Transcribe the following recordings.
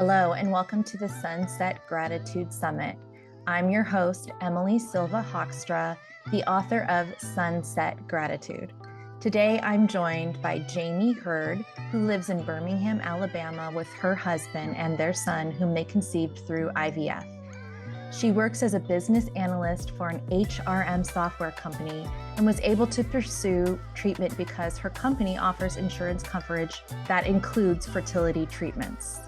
Hello, and welcome to the Sunset Gratitude Summit. I'm your host, Emily Silva Hoekstra, the author of Sunset Gratitude. Today, I'm joined by Jamie Hurd, who lives in Birmingham, Alabama, with her husband and their son, whom they conceived through IVF. She works as a business analyst for an HRM software company and was able to pursue treatment because her company offers insurance coverage that includes fertility treatments.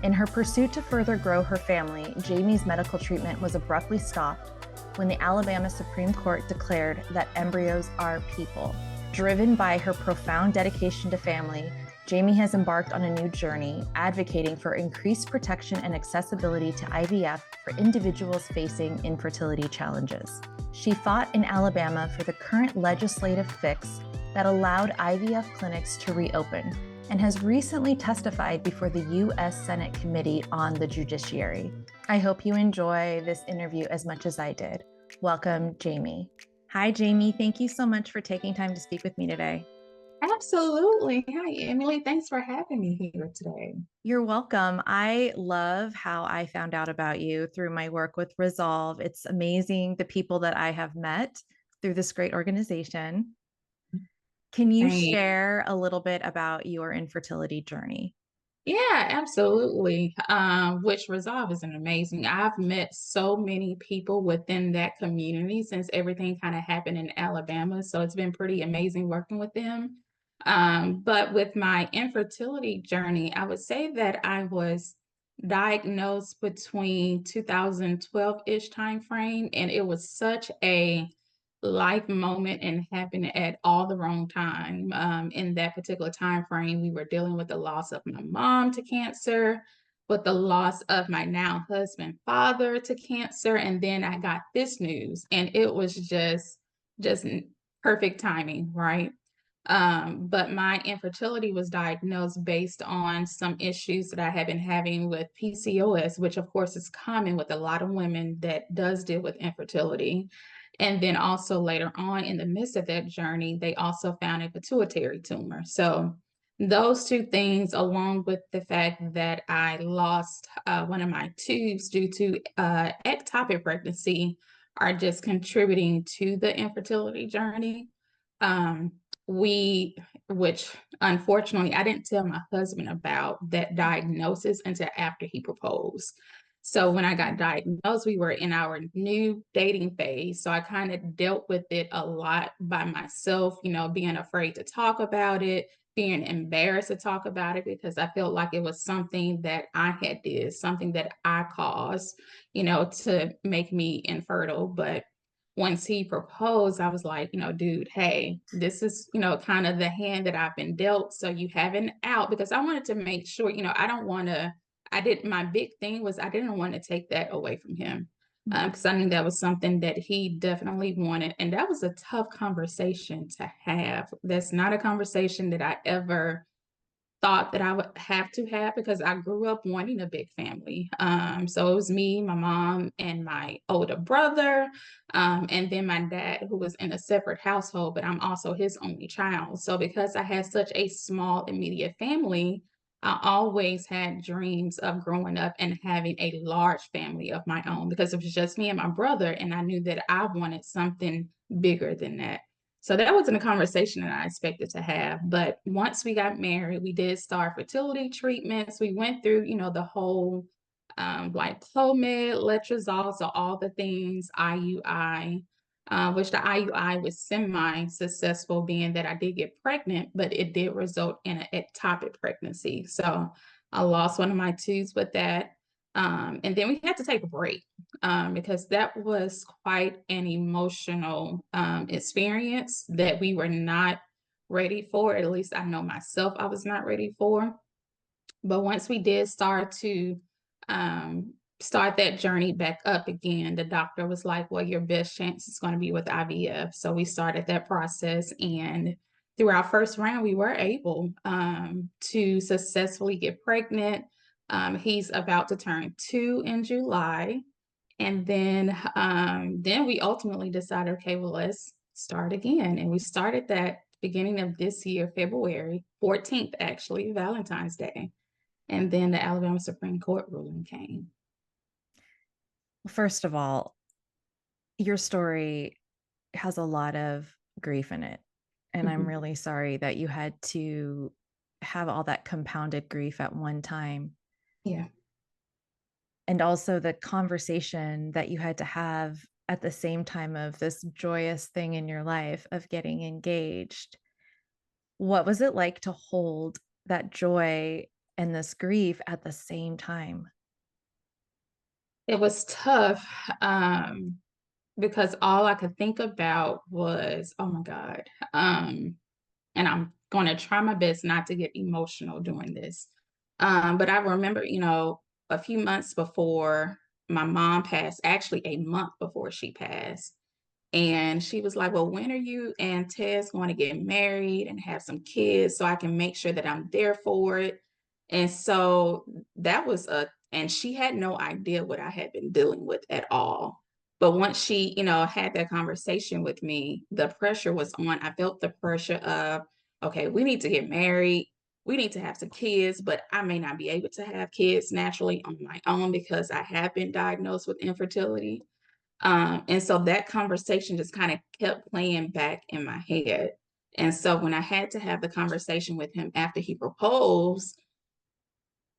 In her pursuit to further grow her family, Jamie's medical treatment was abruptly stopped when the Alabama Supreme Court declared that embryos are people. Driven by her profound dedication to family, Jamie has embarked on a new journey, advocating for increased protection and accessibility to IVF for individuals facing infertility challenges. She fought in Alabama for the current legislative fix that allowed IVF clinics to reopen, and has recently testified before the U.S. Senate Committee on the Judiciary. I hope you enjoy this interview as much as I did. Welcome, Jamie. Hi, Jamie. Thank you so much for taking time to speak with me today. Absolutely. Hi, Emily. Thanks for having me here today. You're welcome. I love how I found out about you through my work with Resolve. It's amazing the people that I have met through this great organization. Can you Hey. share a little bit about your infertility journey? Yeah, absolutely. Which Resolve is an amazing. I've met so many people within that community since everything kind of happened in Alabama. So it's been pretty amazing working with them. But with my infertility journey, I would say that I was diagnosed between 2012-ish time frame, and it was such a life moment and happened at all the wrong time. In that particular time frame, we were dealing with the loss of my mom to cancer, with the loss of my now husband father to cancer, and then I got this news, and it was just perfect timing, right? But my infertility was diagnosed based on some issues that I had been having with PCOS, which of course is common with a lot of women that does deal with infertility. And then also later on in the midst of that journey, they also found a pituitary tumor. So those two things, along with the fact that I lost one of my tubes due to ectopic pregnancy, are just contributing to the infertility journey. Um, we, which unfortunately, I didn't tell my husband about that diagnosis until after he proposed. So when I got diagnosed, we were in our new dating phase. So I kind of dealt with it a lot by myself, being afraid to talk about it, being embarrassed to talk about it because I felt like it was something that I had did, something that I caused, to make me infertile. But once he proposed, I was like, dude, hey, this is, kind of the hand that I've been dealt. So you have an out because I wanted to make sure, I don't want to, my big thing was I didn't want to take that away from him because I knew that was something that he definitely wanted. And that was a tough conversation to have. That's not a conversation that I ever thought that I would have to have because I grew up wanting a big family. So it was me, my mom, and my older brother, and then my dad, who was in a separate household, but I'm also his only child. So because I had such a small, immediate family, I always had dreams of growing up and having a large family of my own because it was just me and my brother, and I knew that I wanted something bigger than that. So that wasn't a conversation that I expected to have. But once we got married, we did start fertility treatments. We went through, the whole like Clomid, letrozole, so all the things IUI, which the IUI was semi-successful, being that I did get pregnant, but it did result in an ectopic pregnancy. So I lost one of my tubes with that. And then we had to take a break because that was quite an emotional experience that we were not ready for. At least I know myself, I was not ready for. But once we did start that journey back up again, the doctor was like, well, your best chance is going to be with IVF. So we started that process. And through our first round, we were able to successfully get pregnant. He's about to turn 2 in July. And then we ultimately decided, okay, well, let's start again. And we started that beginning of this year, February 14th, actually, Valentine's Day. And then the Alabama Supreme Court ruling came. First of all, your story has a lot of grief in it. And I'm Mhm. really sorry that you had to have all that compounded grief at one time. Yeah. And also the conversation that you had to have at the same time of this joyous thing in your life of getting engaged. What was it like to hold that joy and this grief at the same time? It was tough, because all I could think about was, "Oh my God." And I'm gonna try my best not to get emotional doing this. But I remember, a few months before my mom passed, actually a month before she passed, and she was like, "Well, when are you and Tess going to get married and have some kids so I can make sure that I'm there for it?" And so that was and she had no idea what I had been dealing with at all. But once she, had that conversation with me, the pressure was on. I felt the pressure of, okay, we need to get married. We need to have some kids, but I may not be able to have kids naturally on my own because I have been diagnosed with infertility. And so that conversation just kind of kept playing back in my head. And so when I had to have the conversation with him after he proposed,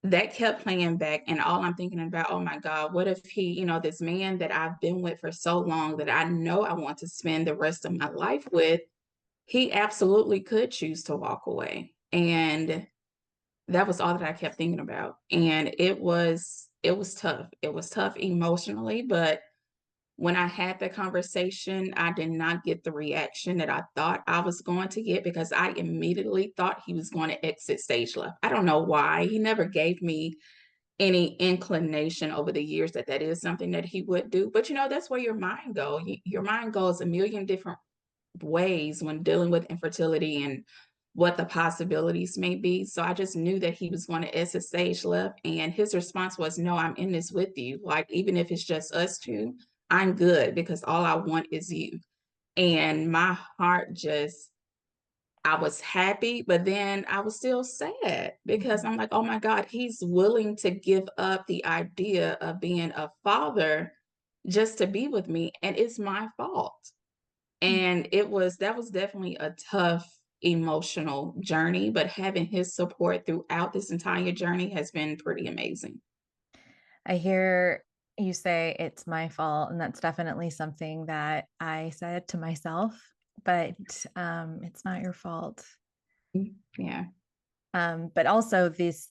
that kept playing back. And all I'm thinking about, oh my God, what if he, this man that I've been with for so long that I know I want to spend the rest of my life with, he absolutely could choose to walk away. And that was all that I kept thinking about. And it was tough. It was tough emotionally, but when I had the conversation, I did not get the reaction that I thought I was going to get because I immediately thought he was going to exit stage left. I don't know why. He never gave me any inclination over the years that that is something that he would do. But that's where your mind goes. Your mind goes a million different ways when dealing with infertility and what the possibilities may be. So I just knew that he was going to exit stage left. And his response was, "No, I'm in this with you. Like, even if it's just us two, I'm good because all I want is you." And my heart just, I was happy, but then I was still sad because Mhm. I'm like, oh my God, he's willing to give up the idea of being a father just to be with me. And it's my fault. And that was definitely a tough emotional journey, but having his support throughout this entire journey has been pretty amazing. I hear you say it's my fault, and that's definitely something that I said to myself, but it's not your fault. Yeah, But also this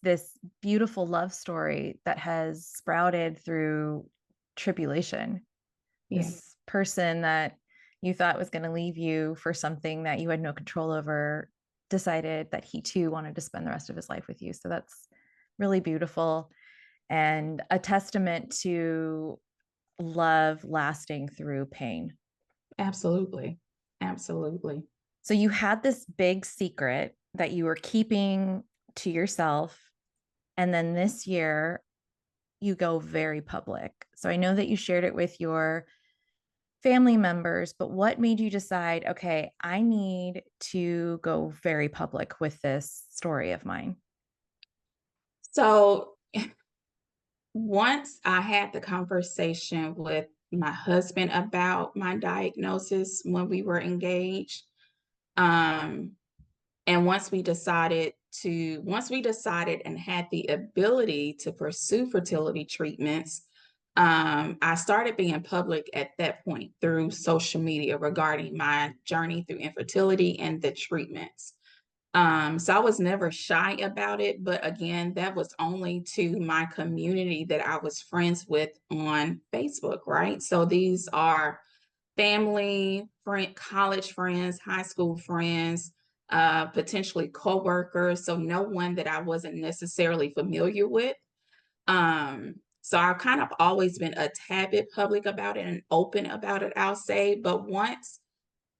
beautiful love story that has sprouted through tribulation. yeah, This person that you thought was going to leave you for something that you had no control over decided that he too wanted to spend the rest of his life with you. So that's really beautiful and a testament to love lasting through pain. absolutely. Absolutely. So you had this big secret that you were keeping to yourself. And then this year, you go very public. So I know that you shared it with your family members, but what made you decide, okay, I need to go very public with this story of mine? So once I had the conversation with my husband about my diagnosis when we were engaged, um, and once we decided and had the ability to pursue fertility treatments, I started being public at that point through social media regarding my journey through infertility and the treatments. So I was never shy about it, but again, that was only to my community that I was friends with on Facebook, right? So these are family, college friends, high school friends, potentially coworkers. So no one that I wasn't necessarily familiar with. So I've kind of always been a tad bit public about it and open about it, I'll say. But once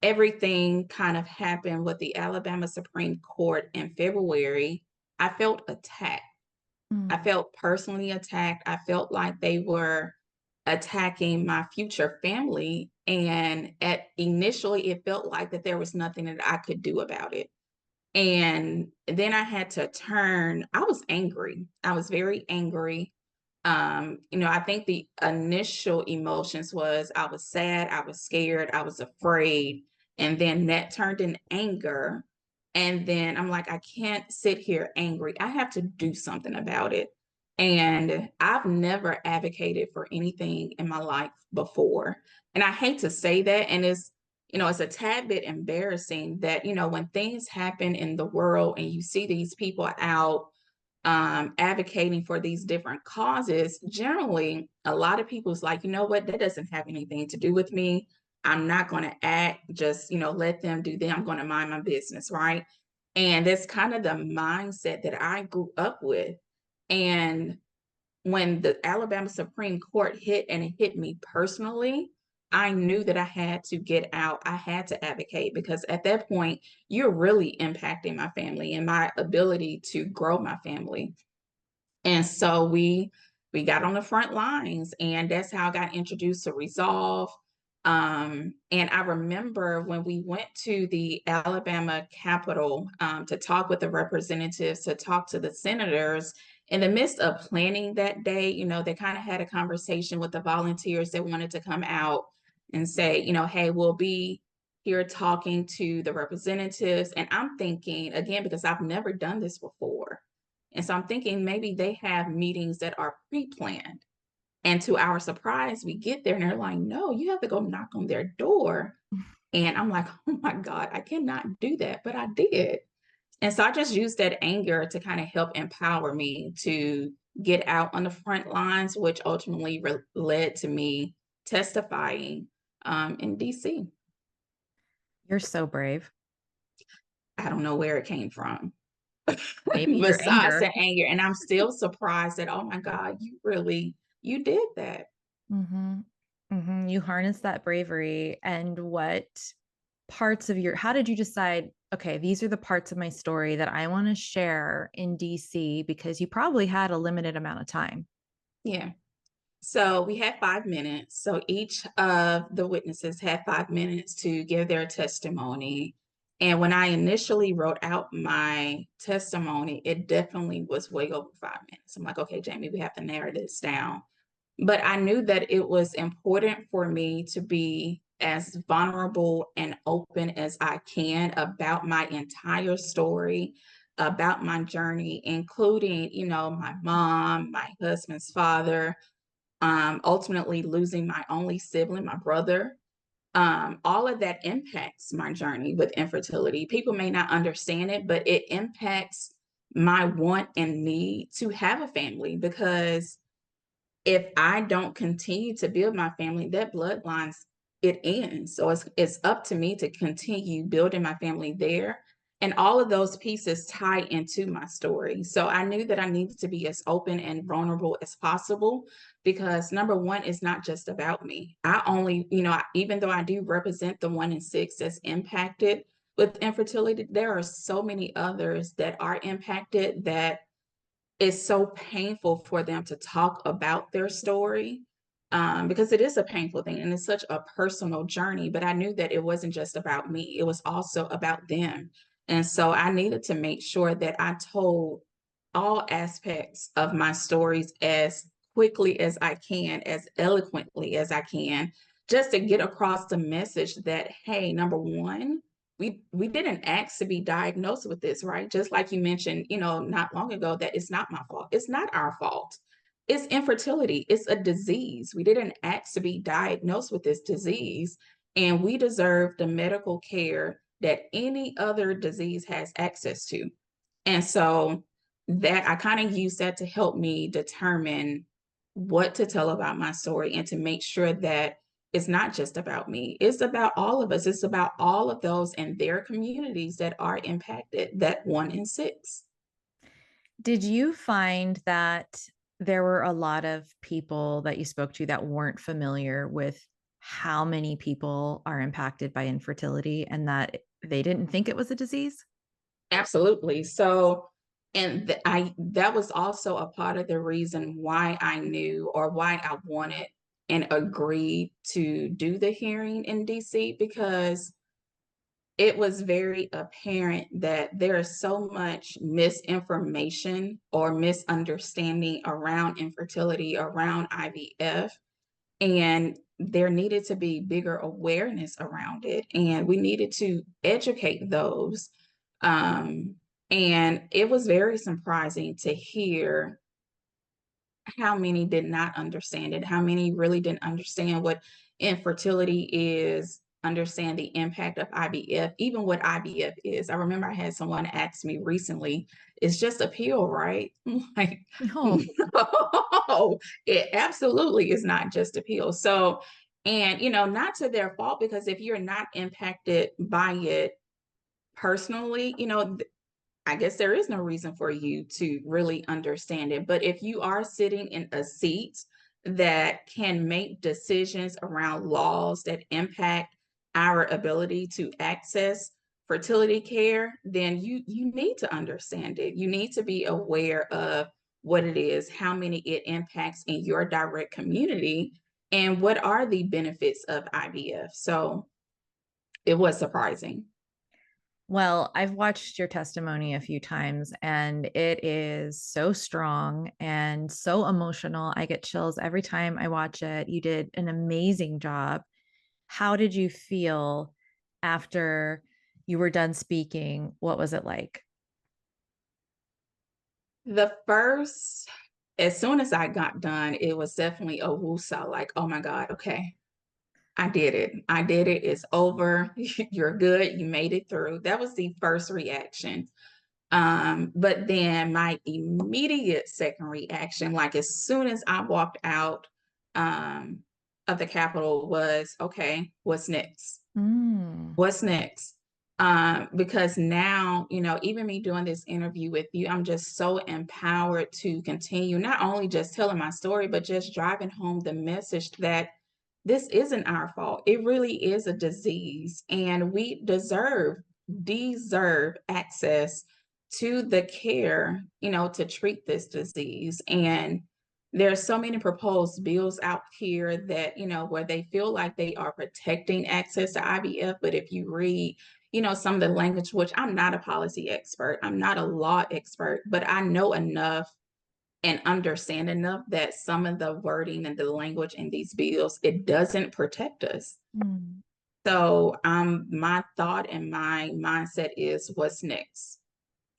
everything kind of happened with the Alabama Supreme Court in February, I felt attacked. I Mm. felt personally attacked. I felt like they were attacking my future family. And at initially it felt like that there was nothing that I could do about it. And then I had to turn, I was angry. I was very angry. I think the initial emotions was I was sad, I was scared, I was afraid, and then that turned in anger. And then I'm like, I can't sit here angry. I have to do something about it. And I've never advocated for anything in my life before. And I hate to say that. And it's a tad bit embarrassing that, when things happen in the world and you see these people out advocating for these different causes, generally, a lot of people's like, you know what, that doesn't have anything to do with me. I'm not going to act, just, let them do them. I'm going to mind my business, right? And that's kind of the mindset that I grew up with. And when the Alabama Supreme Court hit and it hit me personally, I knew that I had to get out. I had to advocate because at that point, you're really impacting my family and my ability to grow my family. And so we got on the front lines, and that's how I got introduced to Resolve. And I remember when we went to the Alabama Capitol to talk with the representatives, to talk to the senators. In the midst of planning that day, they kind of had a conversation with the volunteers that wanted to come out and say, hey, we'll be here talking to the representatives. And I'm thinking, again, because I've never done this before. And so I'm thinking maybe they have meetings that are pre-planned. And to our surprise, we get there and they're like, no, you have to go knock on their door. And I'm like, oh my God, I cannot do that. But I did. And so I just used that anger to kind of help empower me to get out on the front lines, which ultimately led to me testifying in DC. You're so brave. I don't know where it came from. Maybe your Besides anger. the anger. And I'm still surprised that, oh my God, you did that. Mm-hmm. Mm-hmm. You harness that bravery. And what parts of how did you decide, okay, these are the parts of my story that I want to share in DC? Because you probably had a limited amount of time. Yeah. So we had 5 minutes. So each of the witnesses had 5 minutes to give their testimony. And when I initially wrote out my testimony, it definitely was way over 5 minutes. I'm like, okay, Jamie, we have to narrow this down. But I knew that it was important for me to be as vulnerable and open as I can about my entire story, about my journey, including, my mom, my husband's father, ultimately losing my only sibling, my brother. All of that impacts my journey with infertility. People may not understand it, but it impacts my want and need to have a family, because if I don't continue to build my family, that bloodlines, it ends. So it's up to me to continue building my family there. And all of those pieces tie into my story. So I knew that I needed to be as open and vulnerable as possible, because number one, is not just about me. I only, even though I do represent the 1 in 6 that's impacted with infertility, there are so many others that are impacted that it's so painful for them to talk about their story, because it is a painful thing and it's such a personal journey. But I knew that it wasn't just about me, it was also about them. And so I needed to make sure that I told all aspects of my stories as quickly as I can, as eloquently as I can, just to get across the message that, hey, number one, we didn't ask to be diagnosed with this, right? Just like you mentioned, not long ago, that it's not my fault. It's not our fault. It's infertility. It's a disease. We didn't ask to be diagnosed with this disease, and we deserve the medical care that any other disease has access to. And so that I kind of use that to help me determine what to tell about my story, and to make sure that it's not just about me. It's about all of us. It's about all of those in their communities that are impacted, that 1 in 6. Did you find that there were a lot of people that you spoke to that weren't familiar with how many people are impacted by infertility and that they didn't think it was a disease? Absolutely. So, and that was also a part of the reason why I knew, or why I wanted and agreed to do the hearing in DC, because it was very apparent that there is so much misinformation or misunderstanding around infertility, around IVF, and there needed to be bigger awareness around it. And we needed to educate those. Um, and it was very surprising to hear how many did not understand it, how many really didn't understand what infertility is, understand the impact of IVF, even what IVF is. I remember I had someone ask me recently, it's just a pill, right? I'm like, No. no, it absolutely is not just a pill. So, and not to their fault, because if you're not impacted by it personally, I guess there is no reason for you to really understand it. But if you are sitting in a seat that can make decisions around laws that impact our ability to access fertility care, then you need to understand it. You need to be aware of what it is, how many it impacts in your direct community, and what are the benefits of IVF. So it was surprising. Well, I've watched your testimony a few times and it is so strong and so emotional. I get chills every time I watch it. You did an amazing job. How did you feel after you were done speaking? What was it like? The first, as soon as I got done, it was definitely a woosah, like, oh my God, okay, I did it. I did it. It's over. You're good. You made it through. That was the first reaction. But then my immediate second reaction, like as soon as I walked out um, of the Capitol, was okay, what's next? Mm. What's next? Because now, even me doing this interview with you, I'm just so empowered to continue not only just telling my story, but just driving home the message that this isn't our fault. It really is a disease, and we deserve access to the care, to treat this disease. And there's so many proposed bills out here that, where they feel like they are protecting access to IVF. But if you read, some of the language, which I'm not a policy expert, I'm not a law expert, but I know enough and understand enough that some of the wording and the language in these bills, it doesn't protect us. Mm. So my thought and my mindset is, what's next?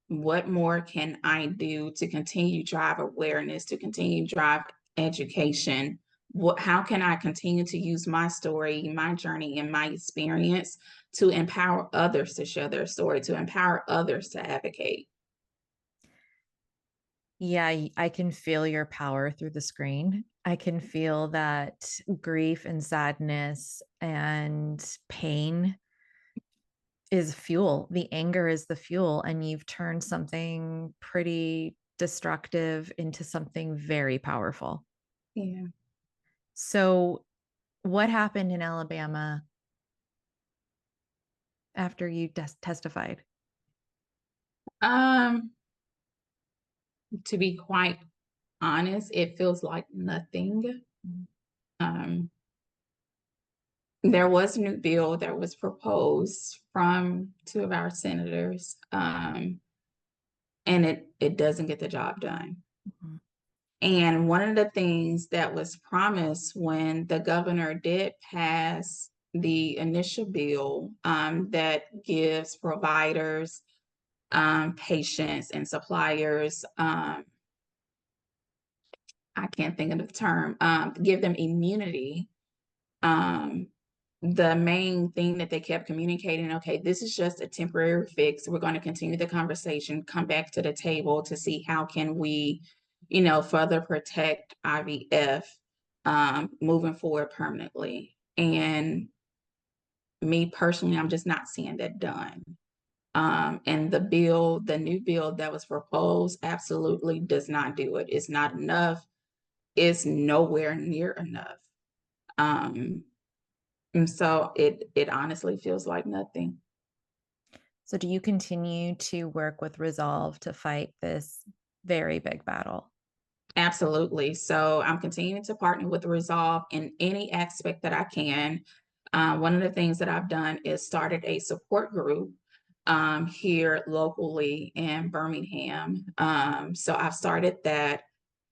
What more can I do to continue drive awareness, to continue drive education? How can I continue to use my story, my journey, and my experience to empower others to share their story, to empower others to advocate? Yeah, I can feel your power through the screen. I can feel that grief and sadness and pain is fuel. The anger is the fuel, and you've turned something pretty destructive into something very powerful. Yeah. So, what happened in Alabama after you testified? Um, to be quite honest, it feels like nothing. Um, there was a new bill that was proposed from two of our senators, and it doesn't get the job done. Mhm. And one of the things that was promised when the governor did pass the initial bill, that gives providers, patients, and suppliers, I can't think of the term, give them immunity. Um, the main thing that they kept communicating, okay, this is just a temporary fix. We're going to continue the conversation, come back to the table to see how can we, further protect IVF, moving forward permanently. And me personally, I'm just not seeing that done. And the new bill that was proposed absolutely does not do it. It's not enough. It's nowhere near enough. Um, and so it honestly feels like nothing. So, do you continue to work with Resolve to fight this very big battle? Absolutely. So I'm continuing to partner with Resolve in any aspect that I can. One of the things that I've done is started a support group here locally in Birmingham. So I've started that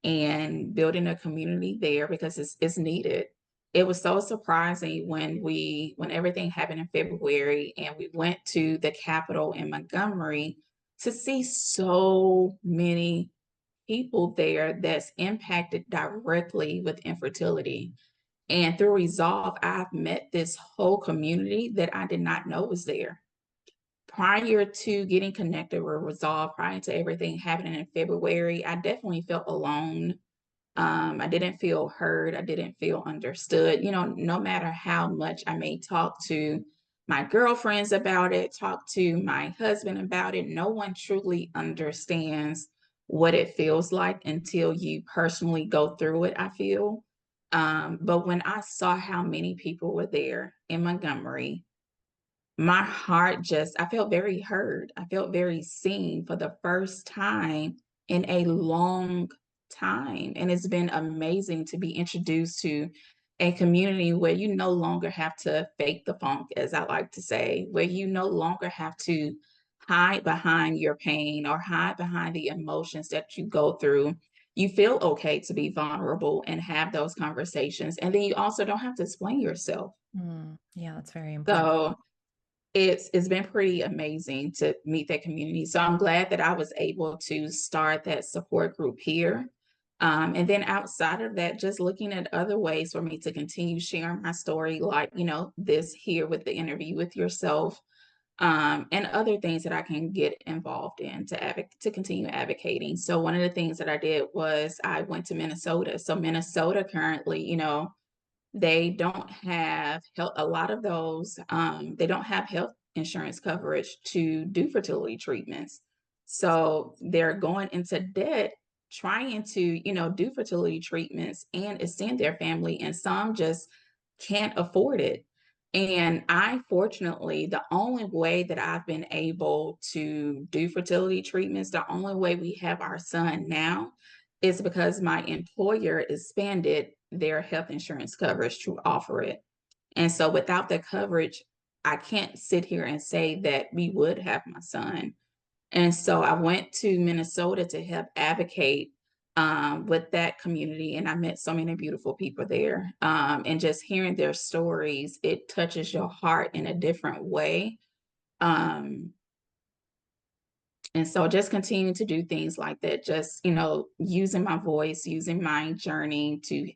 and building a community there because it's needed. It was so surprising when everything happened in February and we went to the Capitol in Montgomery to see so many people there that's impacted directly with infertility. And through Resolve, I've met this whole community that I did not know was there. Prior to getting connected with Resolve, prior to everything happening in February, I definitely felt alone. I didn't feel heard. I didn't feel understood. No matter how much I may talk to my girlfriends about it, talk to my husband about it, no one truly understands what it feels like until you personally go through it, I feel. But when I saw how many people were there in Montgomery, my heart I felt very heard. I felt very seen for the first time in a long time. And it's been amazing to be introduced to a community where you no longer have to fake the funk, as I like to say, where you no longer have to hide behind your pain or hide behind the emotions that you go through. You feel okay to be vulnerable and have those conversations. And then you also don't have to explain yourself. Yeah, that's very important. So it's been pretty amazing to meet that community. So I'm glad that I was able to start that support group here. And then outside of that, just looking at other ways for me to continue sharing my story, like, this here with the interview with yourself, and other things that I can get involved in to continue advocating. So one of the things that I did was I went to Minnesota. So Minnesota currently, they don't have health, a lot of those, they don't have health insurance coverage to do fertility treatments. So they're going into debt trying to, do fertility treatments and extend their family, and some just can't afford it. And I, fortunately, the only way that I've been able to do fertility treatments, the only way we have our son now is because my employer expanded their health insurance coverage to offer it. And so without the coverage, I can't sit here and say that we would have my son. And so I went to Minnesota to help advocate with that community. And I met so many beautiful people there. And just hearing their stories, it touches your heart in a different way. Um, and so just continuing to do things like that, just, using my voice, using my journey to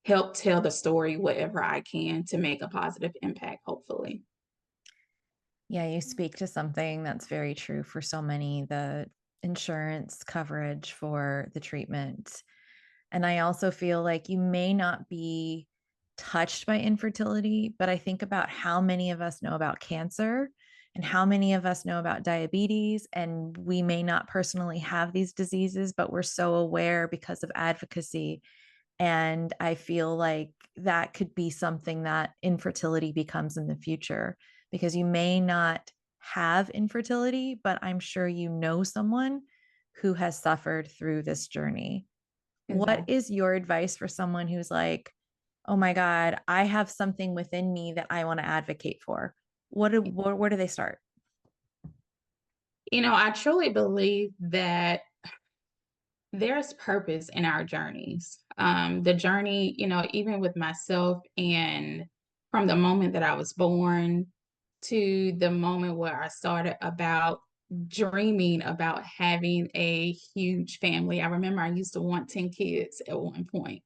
help tell the story whatever I can to make a positive impact, hopefully. Yeah, you speak to something that's very true for so many, the insurance coverage for the treatment. And I also feel like you may not be touched by infertility, but I think about how many of us know about cancer and how many of us know about diabetes. And we may not personally have these diseases, but we're so aware because of advocacy. And I feel like that could be something that infertility becomes in the future because you may not have infertility, but I'm sure you know someone who has suffered through this journey. What Exactly. is your advice for someone who's like, oh my God, I have something within me that I want to advocate for? Where do they start? I truly believe that there's purpose in our journeys. The journey, even with myself, and from the moment that I was born to the moment where I started about dreaming about having a huge family. I remember I used to want 10 kids at one point.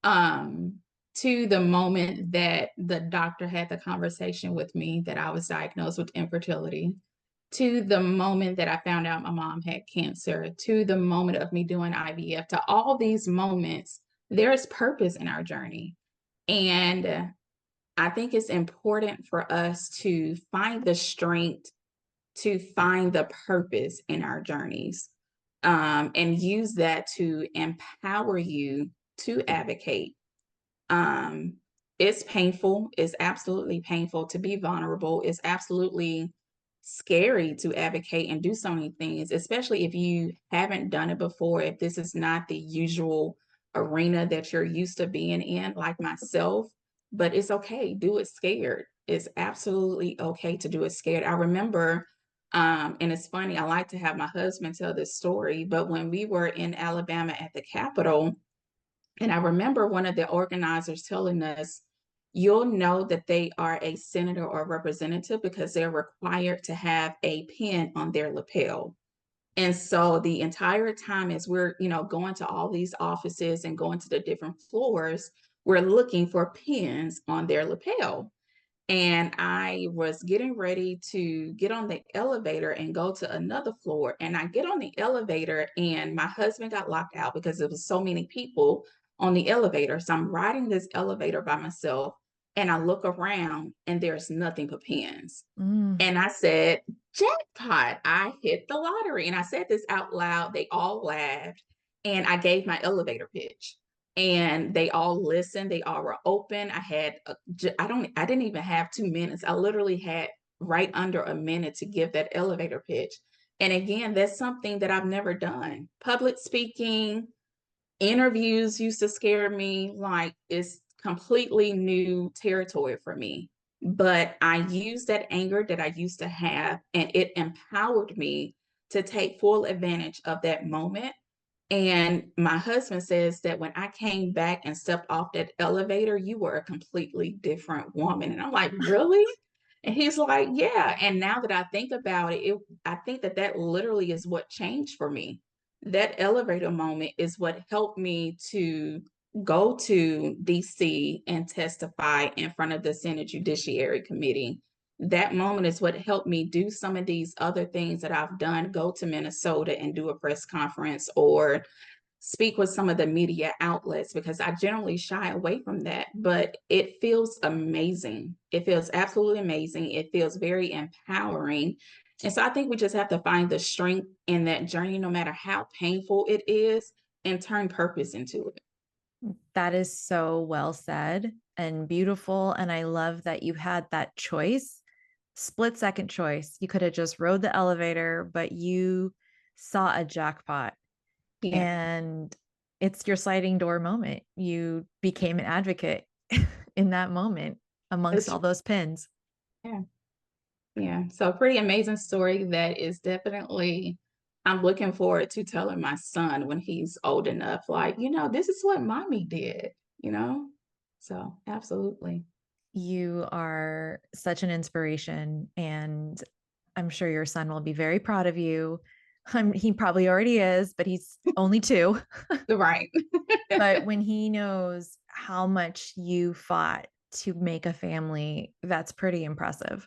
um, to the moment that the doctor had the conversation with me that I was diagnosed with infertility, to the moment that I found out my mom had cancer, to the moment of me doing IVF, to all these moments, there's purpose in our journey. And I think it's important for us to find the strength to find the purpose in our journeys, and use that to empower you to advocate. um, it's painful. It's absolutely painful to be vulnerable. It's absolutely scary to advocate and do so many things, especially if you haven't done it before, if this is not the usual arena that you're used to being in, like myself. but it's okay. Do it scared. It's absolutely okay to do it scared. I remember, and it's funny, I like to have my husband tell this story, but when we were in Alabama at the Capitol, and I remember one of the organizers telling us, you'll know that they are a senator or representative because they're required to have a pin on their lapel. And so the entire time as we're, going to all these offices and going to the different floors, we're looking for pins on their lapel. And I was getting ready to get on the elevator and go to another floor. And I get on the elevator, and my husband got locked out because there was so many people on the elevator. So I'm riding this elevator by myself, and I look around and there's nothing but pins. Mm. And I said, jackpot, I hit the lottery. And I said this out loud. They all laughed. And I gave my elevator pitch. And they all listened. They all were open. I didn't even have 2 minutes. I literally had right under a minute to give that elevator pitch. And again, that's something that I've never done. Public speaking, interviews used to scare me. Like, it's completely new territory for me. But I used that anger that I used to have, and it empowered me to take full advantage of that moment. And my husband says that when I came back and stepped off that elevator, you were a completely different woman. And I'm like, really? And he's like, yeah. And now that I think about it, I think that that literally is what changed for me. That elevator moment is what helped me to go to DC and testify in front of the Senate Judiciary Committee. That moment is what helped me do some of these other things that I've done, go to Minnesota and do a press conference or speak with some of the media outlets, because I generally shy away from that. But it feels amazing. It feels absolutely amazing. It feels very empowering. And so I think we just have to find the strength in that journey, no matter how painful it is, and turn purpose into it. That is so well said and beautiful. And I love that you had that choice, split second choice. You could have just rode the elevator, but you saw a jackpot, Yeah, and it's your sliding door moment. You became an advocate in that moment amongst it's all those pins. yeah. Yeah, so pretty amazing story that is definitely I'm looking forward to telling my son when he's old enough, like, this is what mommy did, you know? So, absolutely. You are such an inspiration, and I'm sure your son will be very proud of you. He probably already is, but he's only 2. Right. But when he knows how much you fought to make a family, that's pretty impressive.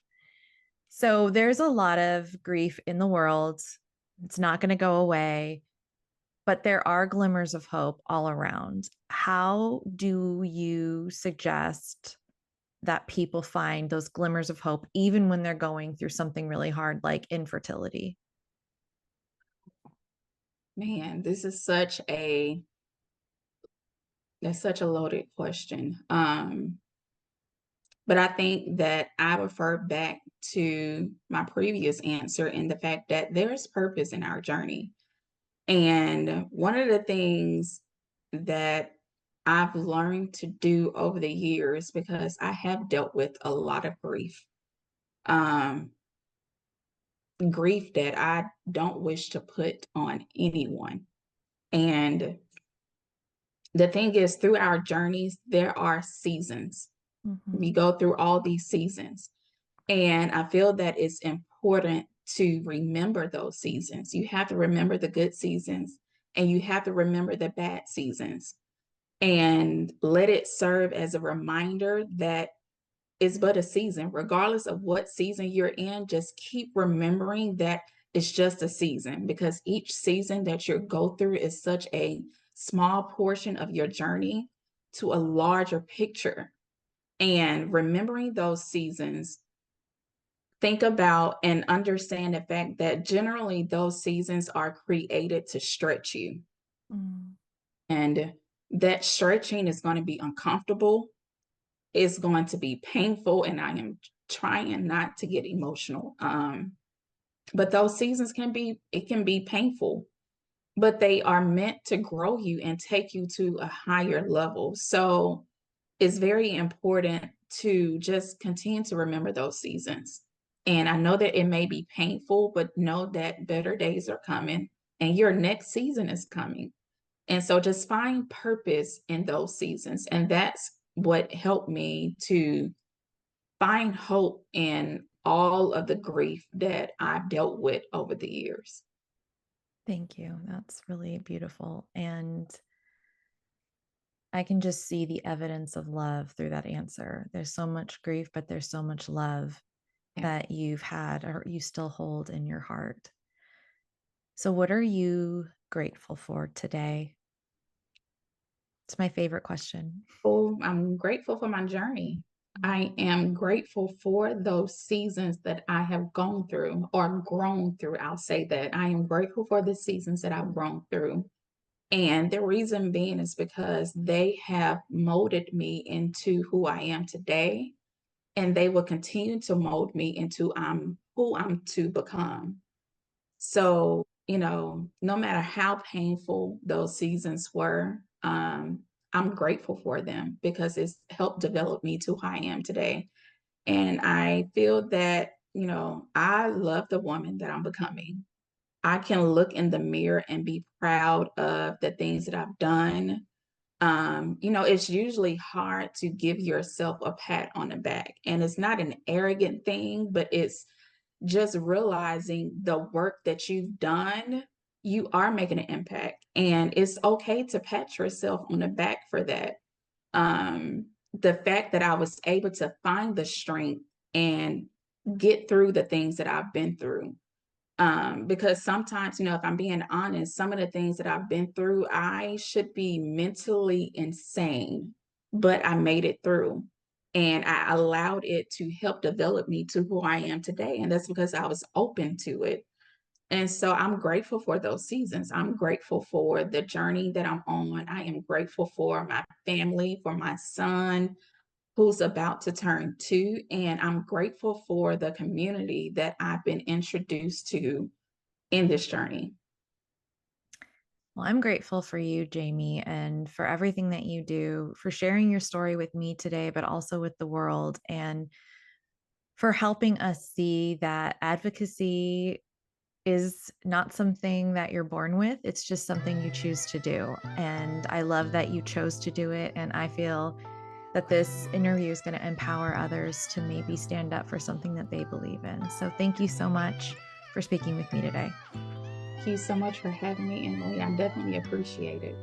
So there's a lot of grief in the world. It's not going to go away, but there are glimmers of hope all around. How do you suggest that people find those glimmers of hope even when they're going through something really hard like infertility? Man, this is that's such a loaded question. But I think that I refer back to my previous answer in the fact that there's purpose in our journey. And one of the things that I've learned to do over the years, because I have dealt with a lot of grief, um, grief that I don't wish to put on anyone. And the thing is, through our journeys, there are seasons. We Mhm. go through all these seasons. And I feel that it's important to remember those seasons. You have to remember the good seasons, and you have to remember the bad seasons, and let it serve as a reminder that it's but a season. Regardless of what season you're in, just keep remembering that it's just a season, because each season that you go through is such a small portion of your journey to a larger picture. And remembering those seasons, think about and understand the fact that generally those seasons are created to stretch you. Mm. And that stretching is going to be uncomfortable, it's going to be painful, and I am trying not to get emotional. But those seasons can be painful, but they are meant to grow you and take you to a higher level. So it's very important to just continue to remember those seasons. And I know that it may be painful, but know that better days are coming and your next season is coming. And so just find purpose in those seasons. And that's what helped me to find hope in all of the grief that I've dealt with over the years. Thank you. That's really beautiful. And I can just see the evidence of love through that answer. There's so much grief, but there's so much love Yeah. that you've had or you still hold in your heart. So, what are you grateful for today? It's my favorite question. Oh, I'm grateful for my journey. I am grateful for those seasons that I have gone through or grown through. I'll say that I am grateful for the seasons that I've grown through. And the reason being is because they have molded me into who I am today, and they will continue to mold me into who I'm to become. So, no matter how painful those seasons were, I'm grateful for them because it's helped develop me to who I am today. And I feel that, I love the woman that I'm becoming. I can look in the mirror and be proud of the things that I've done. It's usually hard to give yourself a pat on the back, and it's not an arrogant thing, but it's just realizing the work that you've done, you are making an impact. And it's okay to pat yourself on the back for that. The fact that I was able to find the strength and get through the things that I've been through. Because sometimes, if I'm being honest, some of the things that I've been through, I should be mentally insane, but I made it through. And I allowed it to help develop me to who I am today. And that's because I was open to it. And so I'm grateful for those seasons. I'm grateful for the journey that I'm on. I am grateful for my family, for my son who's about to turn 2. And I'm grateful for the community that I've been introduced to in this journey. Well, I'm grateful for you, Jamie, and for everything that you do, for sharing your story with me today, but also with the world, and for helping us see that advocacy is not something that you're born with. It's just something you choose to do. And I love that you chose to do it. And I feel that this interview is going to empower others to maybe stand up for something that they believe in. So thank you so much for speaking with me today. Thank you so much for having me, Emily. I definitely appreciate it.